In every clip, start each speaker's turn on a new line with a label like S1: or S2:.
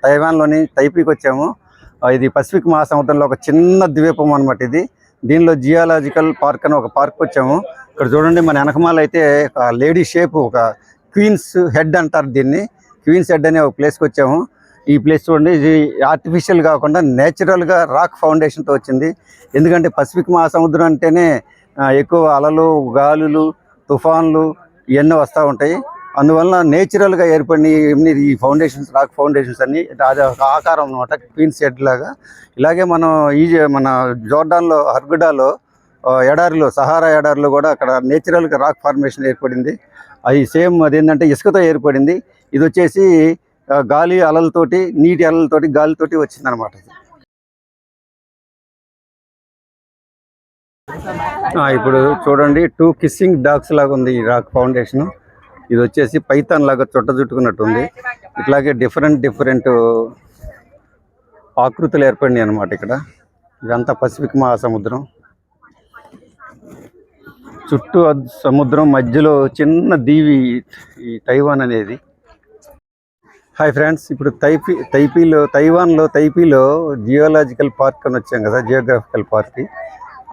S1: తైవాన్లోని తైపీకి వచ్చాము. ఇది పసిఫిక్ మహాసముద్రంలో ఒక చిన్న ద్వీపం అనమాట. ఇది దీనిలో జియాలజికల్ పార్క్ అని ఒక పార్క్ వచ్చాము. ఇక్కడ చూడండి, మన వెనకమాల అయితే లేడీ షేప్, ఒక క్వీన్స్ హెడ్ అంటారు దీన్ని. క్వీన్స్ హెడ్ అనే ఒక ప్లేస్కి వచ్చాము. ఈ ప్లేస్ చూడండి, ఇది ఆర్టిఫిషియల్ కాకుండా నేచురల్గా రాక్ ఫౌండేషన్తో వచ్చింది. ఎందుకంటే పసిఫిక్ మహాసముద్రం అంటేనే ఎక్కువ అలలు, గాలులు, తుఫాన్లు ఇవన్నీ వస్తూ ఉంటాయి. అందువల్ల నేచురల్గా ఏర్పడిన ఈ ఫౌండేషన్స్, రాక్ ఫౌండేషన్స్ అన్ని అది ఒక ఆకారం అనమాట, క్వీన్స్ హెడ్ లాగా. ఇలాగే మనం మన జోర్డాన్లో హర్గుడాలో ఎడారిలో, సహారా ఎడారిలో కూడా అక్కడ నేచురల్గా రాక్ ఫార్మేషన్ ఏర్పడింది. అది సేమ్ అదేంటంటే ఇసుకతో ఏర్పడింది. ఇది వచ్చేసి గాలి అలలతోటి, నీటి అలలతోటి, గాలితోటి వచ్చిందనమాట. ఇప్పుడు చూడండి, 2 కిస్సింగ్ డాగ్స్ లాగా ఉంది ఈ రాక్ ఫౌండేషన్. ఇది వచ్చేసి పైథాన్ లాగా చుట్ట చుట్టుకున్నట్టుంది. ఇట్లాగే డిఫరెంట్ ఆకృతులు ఏర్పడినాయి అనమాట ఇక్కడ. ఇదంతా పసిఫిక్ మహాసముద్రం, చుట్టూ సముద్రం, మధ్యలో చిన్న దీవి ఈ తైవాన్ అనేది. హాయ్ ఫ్రెండ్స్, ఇప్పుడు తైవాన్లో తైపీలో జియోలాజికల్ పార్క్ అని వచ్చాం కదా, జియోగ్రాఫికల్ పార్క్.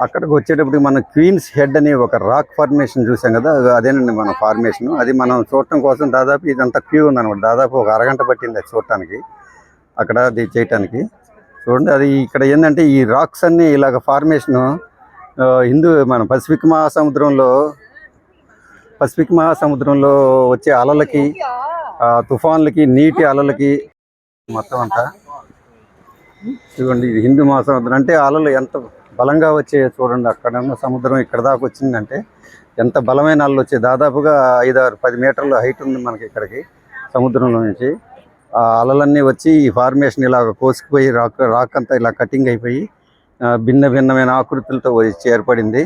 S1: అక్కడికి వచ్చేటప్పుడు మనం క్వీన్స్ హెడ్ అనే ఒక రాక్ ఫార్మేషన్ చూసాం కదా, అదేనండి మన ఫార్మేషన్. అది మనం చూడటం కోసం దాదాపు ఇదంతా క్యూ ఉందన్నమాట. దాదాపు ఒక అరగంట పట్టింది అది చూడటానికి, అక్కడ అది చేయటానికి. చూడండి, అది ఇక్కడ ఏంటంటే ఈ రాక్స్ అన్నీ ఇలాగ ఫార్మేషను మన పసిఫిక్ మహాసముద్రంలో వచ్చే అలలకి, తుఫాన్లకి, నీటి అలలకి మొత్తం అంతా. చూడండి, ఇది హిందూ మహాసముద్రం అంటే అలలు ఎంత బలంగా వచ్చే చూడండి. అక్కడ ఉన్న సముద్రం ఇక్కడ దాకా వచ్చిందంటే ఎంత బలమైన అలలు వచ్చాయి. దాదాపుగా 5-10 మీటర్ల హైట్ ఉంది మనకి ఇక్కడికి సముద్రంలో నుంచి. ఆ అలలన్నీ వచ్చి ఈ ఫార్మేషన్ ఇలా కోసుకుపోయి రాక్ అంతా ఇలా కటింగ్ అయిపోయి భిన్నమైన ఆకృతులతో వచ్చి ఏర్పడింది.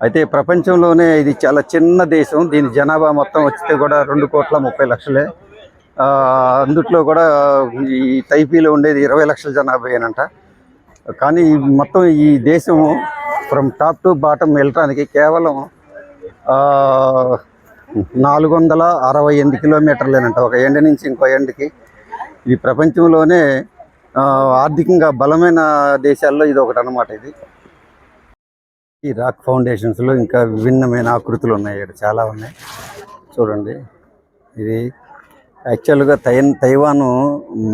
S1: అయితే ప్రపంచంలోనే ఇది చాలా చిన్న దేశం. దీని జనాభా మొత్తం వచ్చితే కూడా 2,30,00,000. అందుట్లో కూడా ఈ తైపీలో ఉండేది 20 లక్షల జనాభా ఏనంట. కానీ మొత్తం ఈ దేశం ఫ్రమ్ టాప్ టు బాటమ్ వెళ్ళటానికి కేవలం 468 కిలోమీటర్లేనంట, ఒక ఎండ్ నుంచి ఇంకో ఎండ్కి. ఇది ప్రపంచంలోనే ఆర్థికంగా బలమైన దేశాల్లో ఇది ఒకటి అన్నమాట. ఇది ఈ రాక్ ఫౌండేషన్స్లో ఇంకా విభిన్నమైన ఆకృతులు ఉన్నాయి, ఇక్కడ చాలా ఉన్నాయి. చూడండి, ఇది యాక్చువల్గా తైవాను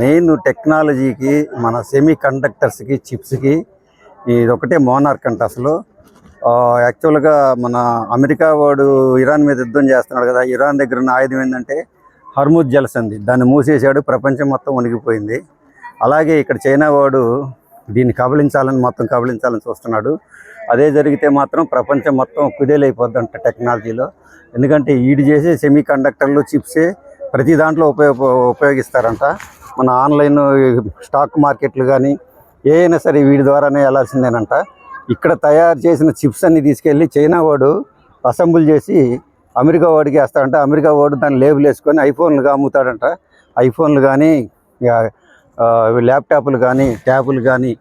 S1: మెయిన్ టెక్నాలజీకి, మన సెమీ కండక్టర్స్కి, చిప్స్కి ఇది ఒకటే మోనార్క్ అంట. అసలు యాక్చువల్గా మన అమెరికా వాడు ఇరాన్ మీద యుద్ధం చేస్తున్నాడు కదా, ఇరాన్ దగ్గర ఉన్న ఆయుధం ఏంటంటే హర్ముజ్ జలసంధి. దాన్ని మూసేశాడు, ప్రపంచం మొత్తం వణిగిపోయింది. అలాగే ఇక్కడ చైనా వాడు దీన్ని కబళించాలని చూస్తున్నాడు. అదే జరిగితే మాత్రం ప్రపంచం మొత్తం కుదేలైపోద్దంట టెక్నాలజీలో. ఎందుకంటే ఈడు చేసే సెమీ కండక్టర్లు, చిప్సే ప్రతి దాంట్లో ఉపయోగిస్తారంట. మన ఆన్లైన్ స్టాక్ మార్కెట్లు కానీ ఏదైనా సరే వీడి ద్వారానే వెళ్ళాల్సిందేనంట. ఇక్కడ తయారు చేసిన చిప్స్ అన్ని తీసుకెళ్ళి చైనా వాడు అసెంబుల్ చేసి అమెరికా వాడికి వేస్తాడంట. అమెరికా వాడు దాన్ని లేబుల్ వేసుకొని ఐఫోన్లుగా అమ్ముతాడంట. ఐఫోన్లు కానీ, ల్యాప్టాప్లు కానీ, ట్యాబులు కానీ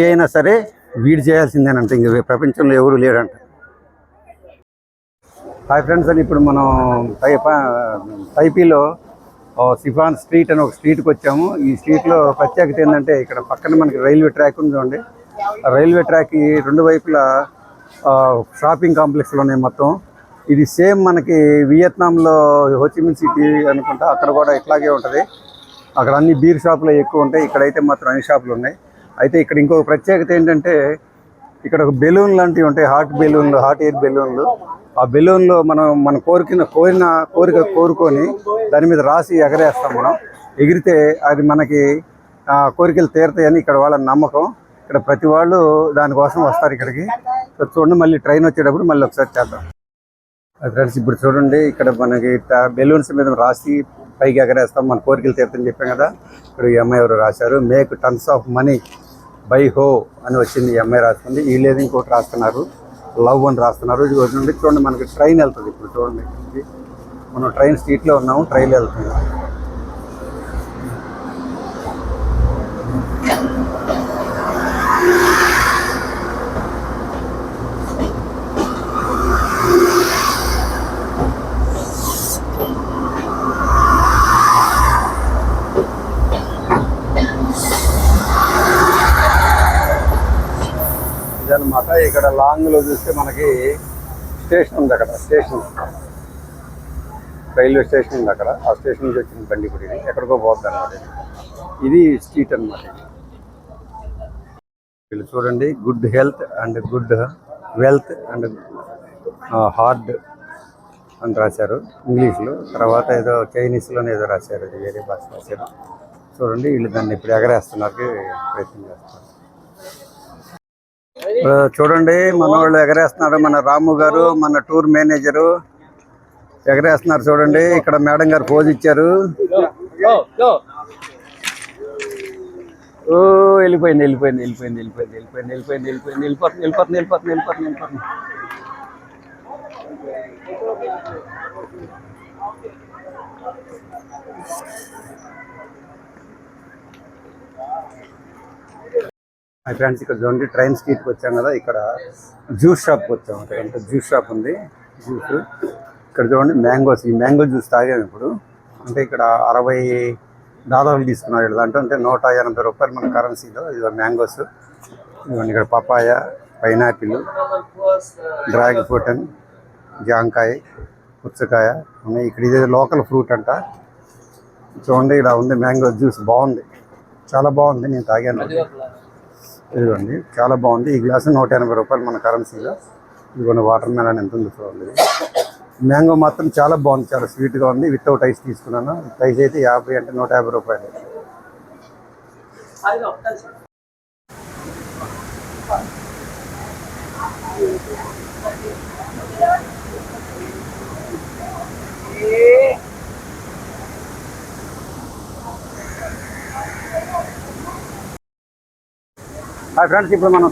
S1: అయినా సరే వీడు చేయాల్సిందేనంట. ఇంక ప్రపంచంలో ఎవరు లేడంట. హాయ్ ఫ్రెండ్స్, అని ఇప్పుడు మనం తైపీలో సిఫాన్ స్ట్రీట్ అని ఒక స్ట్రీట్కి వచ్చాము. ఈ స్ట్రీట్లో ప్రత్యేకత ఏంటంటే ఇక్కడ పక్కన మనకి రైల్వే ట్రాక్ ఉంది చూడండి. రైల్వే ట్రాక్కి 2 వైపులా షాపింగ్ కాంప్లెక్స్లు ఉన్నాయి మొత్తం. ఇది సేమ్ మనకి వియత్నాంలో హోచిమిన్ సిటీ అనుకుంటా, అక్కడ కూడా ఇట్లాగే ఉంటుంది. అక్కడ అన్ని బీర్ షాపులు ఎక్కువ ఉంటాయి, ఇక్కడైతే మాత్రం అన్ని షాపులు ఉన్నాయి. అయితే ఇక్కడ ఇంకొక ప్రత్యేకత ఏంటంటే ఇక్కడ ఒక బెలూన్ లాంటివి ఉంటాయి, హాట్ ఎయిర్ బెలూన్లు. ఆ బెలూన్లో మన కోరిక కోరుకొని దాని మీద రాసి ఎగరేస్తాం. మనం ఎగిరితే అది మనకి కోరికలు తీరుతాయని ఇక్కడ వాళ్ళ నమ్మకం. ఇక్కడ ప్రతి వాళ్ళు దానికోసం వస్తారు ఇక్కడికి. చూడండి, మళ్ళీ ట్రైన్ వచ్చేటప్పుడు మళ్ళీ ఒకసారి చేద్దాం. ఫ్రెండ్స్, ఇప్పుడు చూడండి, ఇక్కడ మనకి బెలూన్స్ మీద రాసి పైకి ఎగరేస్తాం, మన కోరికలు తీరుతాయని చెప్పాం కదా. ఇక్కడ ఈ అమ్మాయి ఎవరు రాశారు, make tons of money by హో అని వచ్చింది. ఈ అమ్మాయి రాస్తుంది. వీళ్ళేది ఇంకోటి రాస్తున్నారు, లవ్ అని రాస్తున్నారు. చూడండి, మనకి ట్రైన్ వెళ్తుంది. ఇప్పుడు చూడండి, మనం ట్రైన్ స్ట్రీట్లో ఉన్నాము, ట్రైన్ వెళ్తుంది. ఇక్కడ లాంగ్లో చూస్తే మనకి స్టేషన్ ఉంది, అక్కడ స్టేషన్ రైల్వే స్టేషన్ ఉంది అక్కడ. ఆ స్టేషన్ నుంచి వచ్చిన బండి ఇప్పుడు ఇది ఎక్కడికో పోద్ది అనమాట. ఇది స్ట్రీట్ అనమాట. వీళ్ళు చూడండి, good health and good wealth and hard అని రాశారు ఇంగ్లీష్లో. తర్వాత ఏదో చైనీస్లోనే ఏదో రాశారు, ఇది వేరే భాష రాశారు. చూడండి, వీళ్ళు దాన్ని ఇప్పుడు ఎగరేస్తున్నారు, ప్రయత్నం చేస్తున్నారు. చూడండి, మన వాళ్ళు ఎగరేస్తున్నారు. మన రాము గారు, మన టూర్ మేనేజరు ఎగరేస్తున్నారు. చూడండి, ఇక్కడ మేడం గారు పోజ్ ఇచ్చారు. ఓ వెళ్ళిపోయింది వెళ్ళిపోయింది వెళ్ళిపోయింది వెళ్ళిపోయింది వెళ్ళిపోయింది వెళ్ళిపోయింది వెళ్ళిపోయింది వెళ్ళిపోతుంది వెళ్ళిపోతుంది వెళ్ళిపోతుంది వెళ్ళిపోతుంది వెళ్ళిపోతుంది. మై ఫ్రెండ్స్, ఇక్కడ చూడండి, ట్రైన్ స్ట్రీట్కి వచ్చాం కదా, ఇక్కడ జ్యూస్ షాప్కి వచ్చాము. ఇక్కడ జ్యూస్ షాప్ ఉంది, జ్యూస్. ఇక్కడ చూడండి మ్యాంగోస్, ఈ మ్యాంగో జ్యూస్ తాగాము ఇప్పుడు. అంటే ఇక్కడ $60 తీసుకున్నారు ఇక్కడ. దాంట్లో అంటే $180 మన కరెన్సీలో. ఇది మ్యాంగోస్ ఇవన్నీ. ఇక్కడ పపాయ, పైనాపిల్, డ్రాగన్ ఫ్రూట్, జాంకాయ, పుచ్చకాయ ఉన్నాయి. ఇక్కడ ఇది లోకల్ ఫ్రూట్ అంట. చూడండి, ఇలా ఉంది మ్యాంగో జ్యూస్. బాగుంది, చాలా బాగుంది. నేను తాగాను, ఇదిగోండి, చాలా బాగుంది. ఈ గ్లాసు $180 మన కరెన్సీలో. ఇదిగోండి వాటర్ మెలన్ ఎంత ఉంది చూడండి. మ్యాంగో మాత్రం చాలా బాగుంది, చాలా స్వీట్గా ఉంది. వితౌట్ ఐస్ తీసుకున్నాను. ప్రైస్ అయితే 50 అంటే $150. హాయ్ ఫ్రెండ్స్, ఇప్పుడు మనం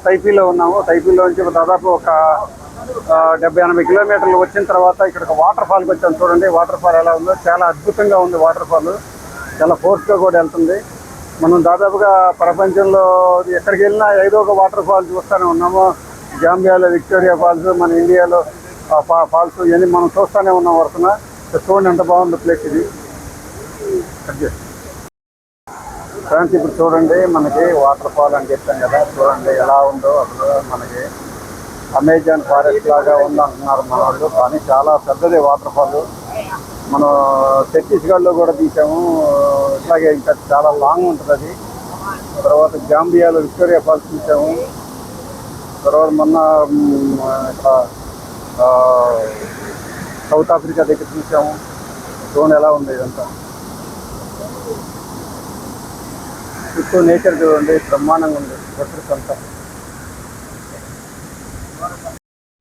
S1: తైపీలో ఉన్నాము. తైపీలో నుంచి దాదాపు ఒక 70-80 కిలోమీటర్లు వచ్చిన తర్వాత ఇక్కడ ఒక వాటర్ ఫాల్కి వచ్చాం. చూడండి వాటర్ ఫాల్ ఎలా ఉందో, చాలా అద్భుతంగా ఉంది. వాటర్ ఫాల్ చాలా ఫోర్స్గా కూడా వెళ్తుంది. మనం దాదాపుగా ప్రపంచంలో ఎక్కడికి వెళ్ళినా ఏదో ఒక వాటర్ ఫాల్ చూస్తూనే ఉన్నాము. జాంబియాలో విక్టోరియా ఫాల్స్, మన ఇండియాలో ఫాల్స్, ఇవన్నీ మనం చూస్తూనే ఉన్నాం వరుసన. చూడండి ఎంత బాగుంది ప్లేస్ ఇది. ఫ్రెండ్స్, ఇప్పుడు చూడండి, మనకి వాటర్ ఫాల్ అని చెప్పాం కదా, చూడండి ఎలా ఉందో. అసలు మనకి అమెజాన్ ఫారెస్ట్ లాగా ఉందంటున్నారు మన వాళ్ళు, కానీ చాలా పెద్దది వాటర్ ఫాల్. మనం ఛత్తీస్గఢ్లో కూడా తీసాము, ఇట్లాగే ఇంకా చాలా లాంగ్ ఉంటుంది అది. తర్వాత జాంబియాలో విక్టోరియా ఫాల్స్ చూసాము. తర్వాత మొన్న సౌత్ ఆఫ్రికా దగ్గర చూసాము. చూడండి ఎలా ఉంది ఇదంతా. చుట్టూ నేచర్ చూడండి, బ్రహ్మాండంగా ఉంది ప్రకృతి అంతా.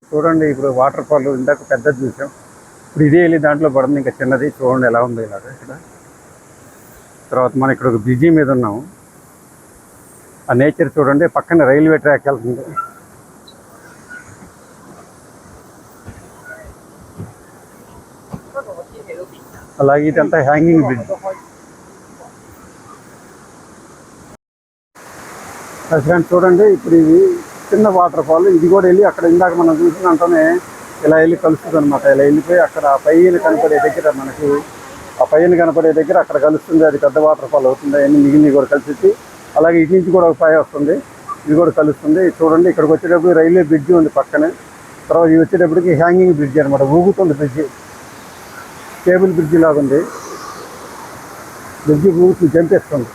S1: చూడండి, ఇప్పుడు వాటర్ ఫాల్ ఇందాక పెద్దది చూసాం, ఇప్పుడు ఇదే వెళ్ళి దాంట్లో పడుతుంది ఇంకా చిన్నది. చూడండి ఎలా ఉంది ఇలాగ ఇక్కడ. తర్వాత మనం ఇక్కడ ఒక బ్రిడ్జి మీద ఉన్నాము. ఆ నేచర్ చూడండి, పక్కన రైల్వే ట్రాక్ వెళ్తుంది. అలాగే ఇదంతా హ్యాంగింగ్ బ్రిడ్జ్. ఫ్రెండ్స్ చూడండి, ఇప్పుడు ఇది చిన్న వాటర్ ఫాల్. ఇది కూడా వెళ్ళి అక్కడ ఇందాక మనం చూసినంతనే ఇలా వెళ్ళి కలుస్తుంది అనమాట. ఇలా వెళ్ళిపోయి అక్కడ పైన కనపడే దగ్గర, మనకి ఆ పైన కనపడే దగ్గర అక్కడ కలుస్తుంది. అది పెద్ద వాటర్ ఫాల్ అవుతుంది. అన్ని మిగిలినవి కూడా కలిసి, అలాగే ఇటు నుంచి కూడా ఒక పై వస్తుంది, ఇది కూడా కలుస్తుంది. చూడండి, ఇక్కడికి వచ్చేటప్పుడు రైల్వే బ్రిడ్జి ఉంది పక్కనే. తర్వాత ఇది వచ్చేటప్పటికి హ్యాంగింగ్ బ్రిడ్జి అనమాట, ఊగుతుంది బ్రిడ్జి, కేబుల్ బ్రిడ్జి లాగా ఉంది. బ్రిడ్జి ఊగుతుంది, జంపేస్తుంది.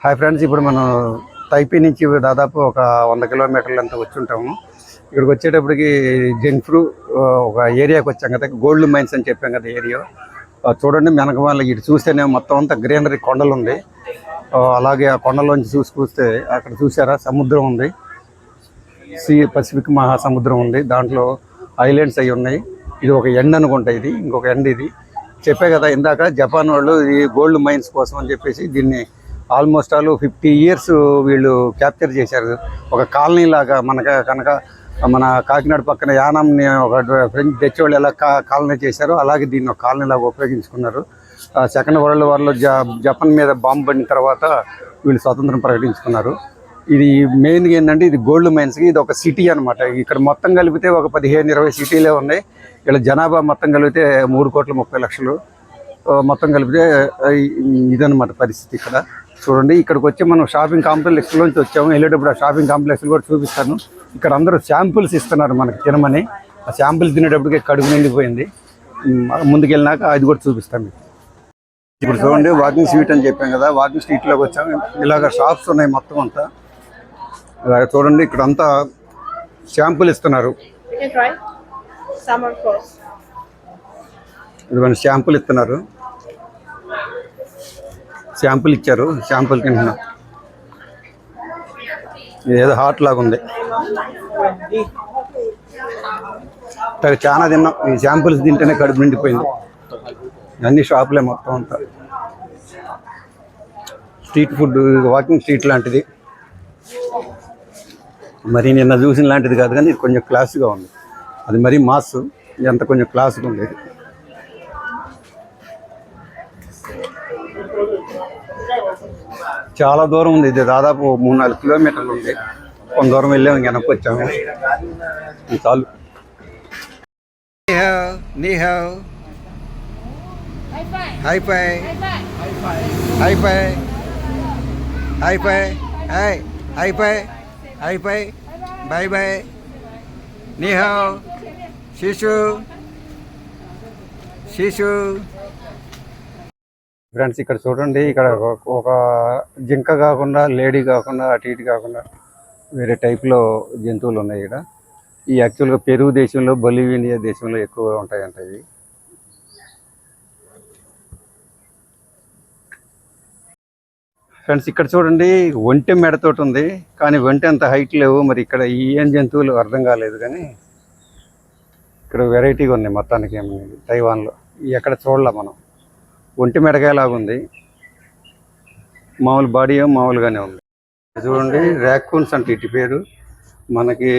S1: హాయ్ ఫ్రెండ్స్, ఇప్పుడు మనం తైపీ నుంచి దాదాపు ఒక 100 కిలోమీటర్లు అంతా వచ్చి ఉంటాము. ఇక్కడికి వచ్చేటప్పటికి జెన్ఫ్రూ ఒక ఏరియాకి వచ్చాం కదా, గోల్డ్ మైన్స్ అని చెప్పాం కదా ఏరియా. చూడండి, వెనక వాళ్ళకి ఇటు చూస్తేనే మొత్తం అంతా గ్రీనరీ, కొండలు ఉంది. అలాగే ఆ కొండలోంచి చూస్తే అక్కడ చూసారా సముద్రం ఉంది, పసిఫిక్ మహాసముద్రం ఉంది. దాంట్లో ఐలాండ్స్ అవి ఉన్నాయి. ఇది ఒక ఎండ్ అనుకుంటా, ఇది ఇంకొక ఎండ్. ఇది చెప్పే కదా ఇందాక, జపాన్ వాళ్ళు ఈ గోల్డ్ మైన్స్ కోసం అని చెప్పేసి దీన్ని ఆల్మోస్ట్ 50 years వీళ్ళు క్యాప్చర్ చేశారు. ఒక కాలనీ లాగా. కనుక మన కాకినాడ పక్కన యానాంని ఒక ఫ్రెంచ్ డచ్ వాళ్ళు ఎలా కాలనీ చేశారో అలాగే దీన్ని ఒక కాలనీ లాగా ఉపయోగించుకున్నారు. సెకండ్ వరల్డ్ వార్లో జపాన్ మీద బాంబు పడిన తర్వాత వీళ్ళు స్వతంత్రం ప్రకటించుకున్నారు. ఇది మెయిన్గా ఏంటంటే, ఇది గోల్డ్ మైన్స్కి ఇది ఒక సిటీ అనమాట. ఇక్కడ మొత్తం కలిపితే ఒక 15-20 సిటీలే ఉన్నాయి. ఇక్కడ జనాభా మొత్తం కలిపితే 3,30,00,000 మొత్తం కలిపితే ఇదనమాట పరిస్థితి ఇక్కడ. చూడండి ఇక్కడికి వచ్చి మనం షాపింగ్ కాంప్లెక్స్ లోంచి వచ్చాము. వెళ్ళేటప్పుడు ఆ షాపింగ్ కాంప్లెక్స్ కూడా చూపిస్తాను. ఇక్కడ అందరూ శాంపుల్స్ ఇస్తున్నారు మనకి తినమని. ఆ శాంపుల్స్ తినేటప్పటికే కడుపు నిండిపోయింది. ముందుకెళ్ళినాక అది కూడా చూపిస్తాను మీకు. ఇప్పుడు చూడండి వాకింగ్ స్ట్రీట్ అని చెప్పాం కదా, వాకింగ్ స్ట్రీట్లోకి వచ్చాము. ఇలాగ షాప్స్ ఉన్నాయి మొత్తం అంతా. ఇలాగ చూడండి ఇక్కడ అంతా శాంపుల్ ఇస్తున్నారు. ఇదిగోండి శాంపుల్ ఇస్తున్నారు. శాంపుల్ ఇచ్చారు, శాంపుల్ తింటున్నాం. ఏదో హాట్ లాగా ఉంది. చాలా తిన్నాం. ఈ శాంపుల్స్ తింటేనే కడుపు నిండిపోయింది. అన్ని షాపులే మొత్తం అంతా. స్ట్రీట్ ఫుడ్, వాకింగ్ స్ట్రీట్ లాంటిది. మరి నిన్న చూసిన లాంటిది కాదు, కానీ ఇది కొంచెం క్లాస్గా ఉంది. అది మరీ మాస్, ఎంత కొంచెం క్లాస్గా ఉండేది. చాలా దూరం ఉంది. ఇది దాదాపు 3-4 కిలోమీటర్లు ఉంది. కొంత దూరం వెళ్ళాము, ఇంక వెనక్కి వచ్చాము. చాలు. High five. High five. High five. Hi. High five. High five. Bye bye. Ni hao. Shishu. Shishu. Friends ఇక్కడ చూడండి, ఇక్కడ ఒక జింక కాకుండా, లేడీ కాకుండా, అటు ఇటు కాకుండా వేరే టైప్లో జంతువులు ఉన్నాయి ఇక్కడ. ఈ యాక్చువల్గా పెరుగు దేశంలో, బొలివియా దేశంలో ఎక్కువ ఉంటాయంట ఇవి. ఫ్రెండ్స్ ఇక్కడ చూడండి ఒంటె మెడతోటి ఉంది, కానీ ఒంటె అంత హైట్ లేవు. మరి ఇక్కడ ఏం జంతువులు అర్థం కాలేదు, కానీ ఇక్కడ వెరైటీగా ఉన్నాయి మొత్తానికి. ఏమన్నా తైవాన్లో ఎక్కడ చూడలే మనం. ఒంటి మెడకాయలాగా ఉంది, మామూలు బాడీ ఏమో మామూలుగానే ఉంది. చూడండి ర్యాకూన్స్ అంటే ఇటు పేరు. మనకి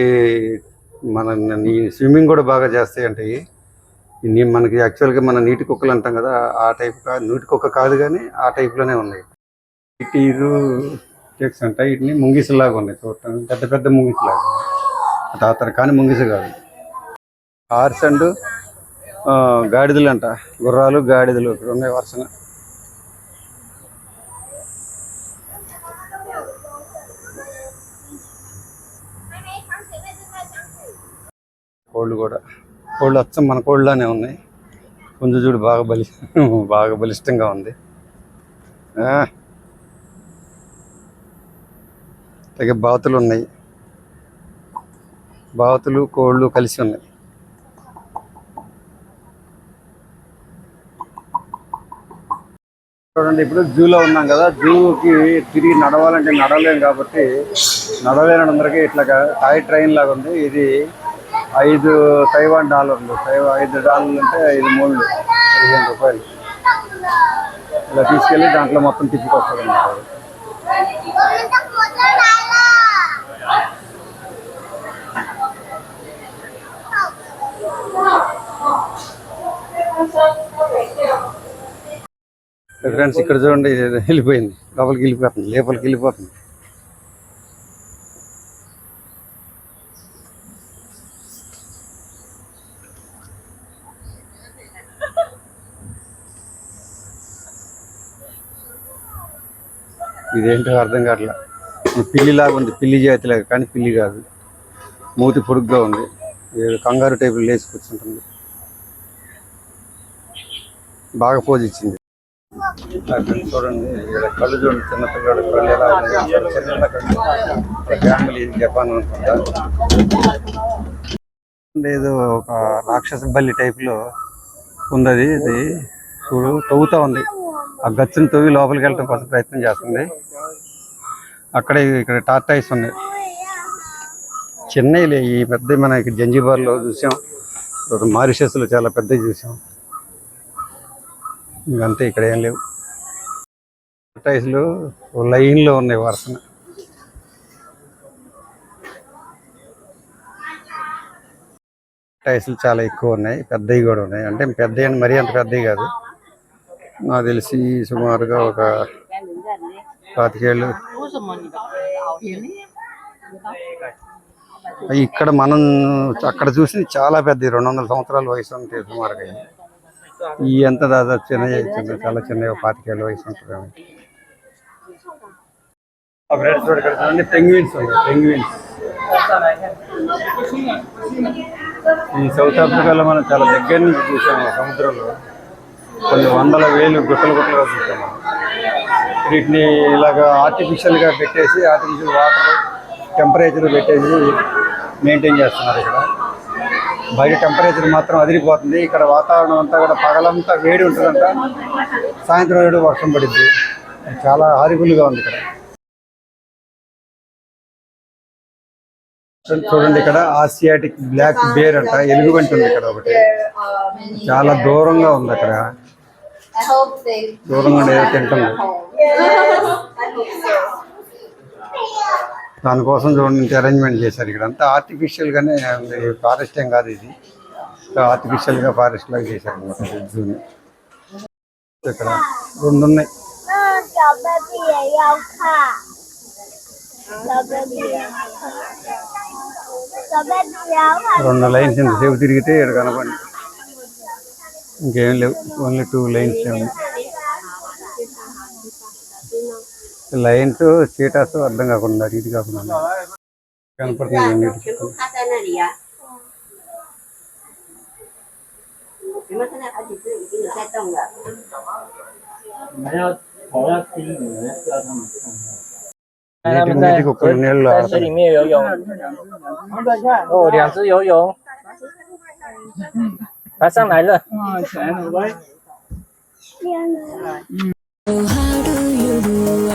S1: స్విమ్మింగ్ కూడా బాగా చేస్తాయి అంటే మనకి యాక్చువల్గా మన నీటి కుక్కలు అంటాం కదా, ఆ టైప్ కాదు. నీటి కుక్క కాదు, కానీ ఆ టైప్లోనే ఉన్నాయి. ఇటీరు టెక్స్ అంట, వీటిని ముంగిసులాగా ఉన్నాయి చూడటం. పెద్ద పెద్ద ముంగిసులాగా తాతరు, కానీ ముంగిసు కాదు. హార్స్ అండ్ గాడిదలు అంట, గుర్రాలు గాడిదలు ఉన్నాయి వరుసన. కోళ్ళు కూడా, కోళ్ళు వచ్చం మన కోళ్ళనే ఉన్నాయి. కొంచెం చూడు బాగా బలిష్టంగా ఉంది. అలాగే బాతులు ఉన్నాయి. బాతులు కోళ్ళు కలిసి ఉన్నాయి. చూడండి ఇప్పుడు జూలో ఉన్నాం కదా, జూకి తిరిగి నడవాలంటే నడవలేం కాబట్టి నడవలేనందరికీ ఇట్లా టాయ్ ట్రైన్ లాగా ఉంది. ఇది 5 తైవాన్ డాలర్లు. $5 అంటే 5 మూళ్ళు, $15. ఇలా తీసుకెళ్ళి దాంట్లో మొత్తం తిప్పుకొస్తారు అన్నమాట. ఫ్రెండ్స్ ఇక్కడ చూడండి వెళ్ళిపోయింది, లోపలికి వెళ్ళిపోతుంది. ఇదేంటో అర్థం కావట్లా. పిల్లిలాగా ఉంది, పిల్లి జాతిలాగా, కానీ పిల్లి కాదు. మూతి పొడుగ్గా ఉంది, ఏదో కంగారు టైపులు లేచి కూర్చుంటుంది. బాగా పోజ్ ఇచ్చింది. చూడండి కళ్ళు చూడండి, చిన్నపిల్లల కళ్ళు ఎలా ఉన్నాయి. ఫ్యామిలీ జపాన్ అనుకుంటా. ఏదో ఒక రాక్షస బల్లి టైప్లో ఉంది. ఇది చూడు తవ్వుతూ ఉంది. ఆ గచ్చును తవ్వి లోపలికి వెళ్ళడం కోసం ప్రయత్నం చేస్తుంది. ఇక్కడ టార్టాయిస్ ఉన్నాయి, చెన్నైలో ఈ పెద్ద. మన ఇక్కడ జంజీబార్లో చూసాం, మారిషస్లో చాలా పెద్దవి చూసాం. ఇంకంతే, ఇక్కడ ఏం లేవు. టార్టాయిస్లు లైన్లో ఉన్నాయి వరుసన. టార్టాయిస్లు చాలా ఎక్కువ ఉన్నాయి, పెద్దవి కూడా ఉన్నాయి. అంటే పెద్దవి అని మరీ అంత పెద్దవి కాదు. నాకు తెలిసి సుమారుగా ఒక 25 ఏళ్ళు. ఇక్కడ మనం అక్కడ చూసి చాలా పెద్ద 200 సంవత్సరాల వయసు ఉంటాయి సుమారుగా. ఈ ఎంత దాదాపు చిన్నవి, చాలా చిన్నవి, 25 ఏళ్ళ వయసు ఉంటుంది. ఆ ఫ్రెండ్స్ ఇక్కడ చూడండి పెంగ్విన్స్ ఉన్నాయి. పెంగ్విన్స్ ఈ సౌత్ ఆఫ్రికాలో మనం చాలా దగ్గర నుంచి చూసాము. సముద్రంలో కొన్ని వందల వేలు గుట్టలు గుట్టలుగా చూసాము. వీటిని ఇలాగ ఆర్టిఫిషియల్గా పెట్టేసి ఆర్టిఫిషియల్ వాటర్ టెంపరేచర్ పెట్టేసి మెయింటైన్ చేస్తున్నారు. ఇక్కడ బయట టెంపరేచర్ మాత్రం అదిరిపోతుంది. ఇక్కడ వాతావరణం అంతా కూడా పగలంతా వేడి ఉంటుందంట, సాయంత్రం వేడి వర్షం పడుద్ది. చాలా హారిబుల్గా ఉంది ఇక్కడ. చూడండి ఇక్కడ ఆసియాటిక్ బ్లాక్ బేర్ అంట, ఎలుగుబంటి ఉంది ఇక్కడ ఒకటి. చాలా దూరంగా ఉంది అక్కడ, దూరంగా ఏదో తింటుంది. దానికోసం చూడండి అరేంజ్మెంట్ చేశారు. ఇక్కడ అంతా ఆర్టిఫిషియల్ గానే ఉంది. ఫారెస్ట్ ఏం కాదు ఇది, ఆర్టిఫిషియల్ గా ఫారెస్ట్ లాగా చేశారు అన్నమాట జూని. ఇక్కడ రెండు ఉన్నాయి. రెండు లైన్స్ ఎంతసేపు తిరిగితే ఇక్కడ కనపండి. ఇంకేం లేవు, ఓన్లీ 2 లైన్స్ ఉన్నాయి. లైన్స్ స్టేటస్ అర్థం కాకుండా ఇది కాకుండా కనపడుతుంది. నీళ్ళు
S2: 在水里面游泳。哦，2只游泳，它上来了。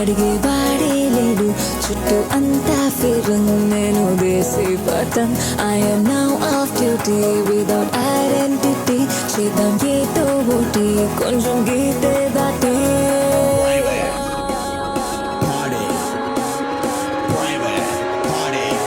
S3: అడిగే వాడే లేడు చుట్టూ అంతా ఫిరంగ్ నేను దేశీ పతంగ్ I'm now off duty without identity చేద్దాం ఏదో ఒకటి కొంచెం గీతే